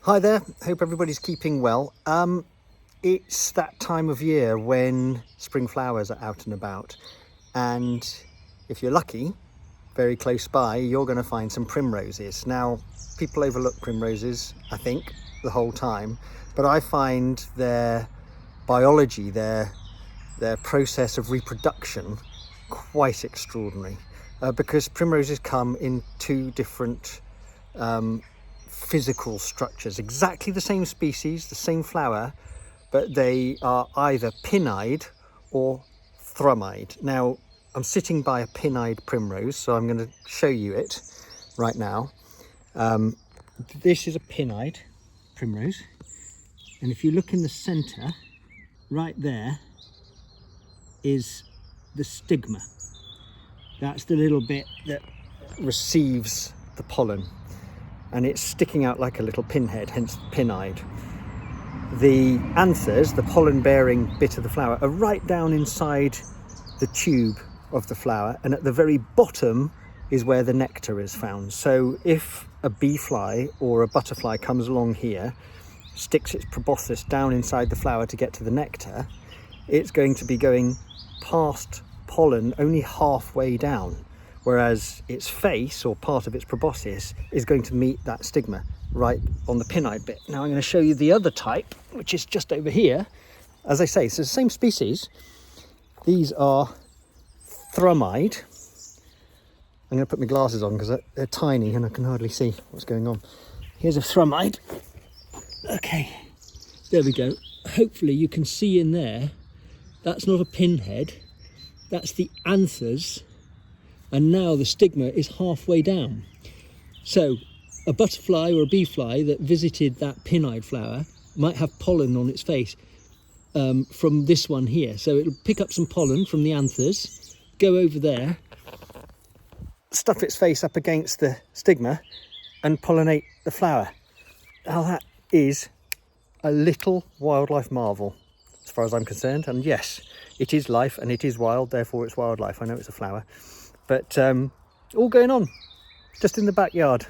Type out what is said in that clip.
Hi there, hope everybody's keeping well. It's that time of year when spring flowers are out and about, and if you're lucky, very close by, you're going to find some primroses. Now, people overlook primroses, I think, the whole time, but I find their biology, their process of reproduction quite extraordinary, because primroses come in two different physical structures, exactly the same species, the same flower, but they are either pinnide or thrumide. Now, I'm sitting by a pinnide primrose, so I'm going to show you it right now. This is a pinnide primrose, and if you look in the center, right there is the stigma. That's the little bit that receives the pollen, and it's sticking out like a little pinhead, hence pinnide. The anthers, the pollen-bearing bit of the flower, are right down inside the tube of the flower, and at the very bottom is where the nectar is found. So if a bee fly or a butterfly comes along here, sticks its proboscis down inside the flower to get to the nectar, it's going to be going past pollen only halfway down, whereas its face, or part of its proboscis, is going to meet that stigma right on the pinnide bit. Now I'm going to show you the other type, which is just over here. As I say, it's the same species. These are thrumide. I'm going to put my glasses on because they're tiny and I can hardly see what's going on. Here's a thrumide. Okay, there we go. Hopefully you can see in there, that's not a pinhead, that's the anthers, and now the stigma is halfway down. So a butterfly or a bee fly that visited that pinnide flower might have pollen on its face from this one here. So it'll pick up some pollen from the anthers, go over there, stuff its face up against the stigma and pollinate the flower. Now that is a little wildlife marvel as far as I'm concerned. And yes, it is life and it is wild, therefore it's wildlife. I know it's a flower, but all going on just in the backyard.